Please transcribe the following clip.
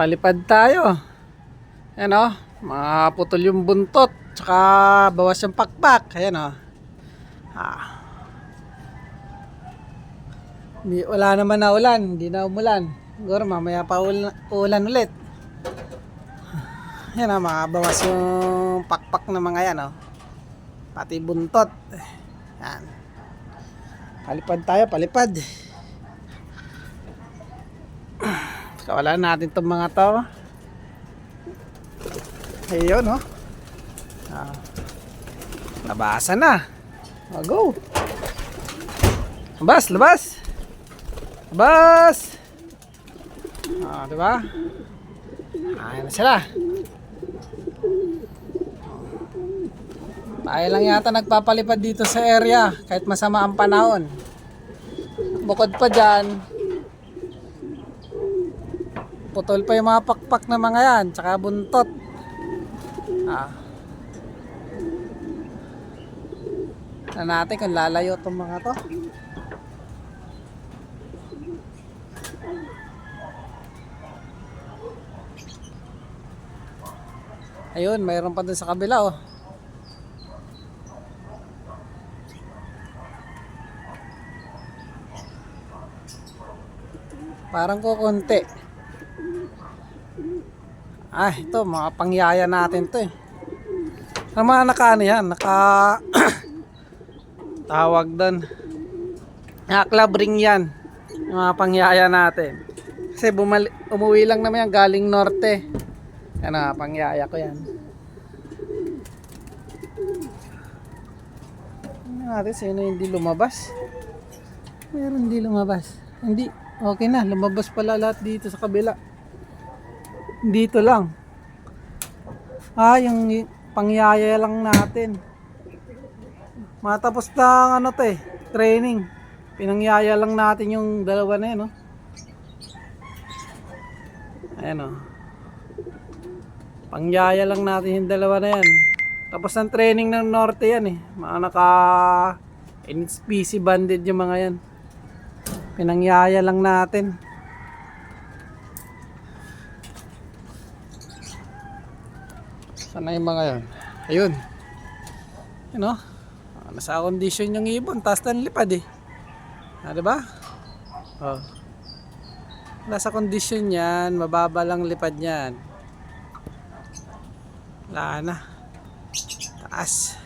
Palipad tayo. Ayan o, maputol yung buntot, tsaka bawas yung pakpak. Ayan o. Wala naman na ulan, hindi na umulan. Siguro mamaya pa ulan ulit. Ayan o, makabawas yung pakpak na mga yan o. Pati buntot. Ayan. Palipad tayo, palipad. Kawalan natin itong mga to. Ayun oh. Labasan na. Go. Labas, labas. Labas. Diba? Ayun na sila. Tayo lang yata nagpapalipad dito sa area kahit masama ang panahon. Bukod pa dyan, putol pa yung mga pakpak na mga yan, tsaka buntot. Na natin kung lalayo itong mga to. Ayun, mayroon pa dun sa kabila oh. Parang kukunti. Ito, mga pangyaya natin to eh. Ang mga nakaano yan, tawag doon. Club ring yan. Yung mga pangyaya natin. Kasi umuwi lang naman yan galing norte. Yan na, pangyaya ko yan. Natin, sino hindi lumabas? Meron hindi lumabas. Hindi, okay na, lumabas pala lahat dito sa kabila. Dito lang. Yung pangyaya lang natin. Matapos na ano to eh, training. Pinangyaya lang natin yung dalawa na yun, no? Ayan o. Pangyaya lang natin yung dalawa na yan. Tapos ng training ng norte yan eh. Mga naka NHPC banded yung mga yan. Pinangyaya lang natin. Sana yung mga yun. Ayun. Yun o. Nasa condition yung ibon. Taas na lipad eh. Diba? Nasa condition yan. Mababa lang lipad yan. Wala na. Taas.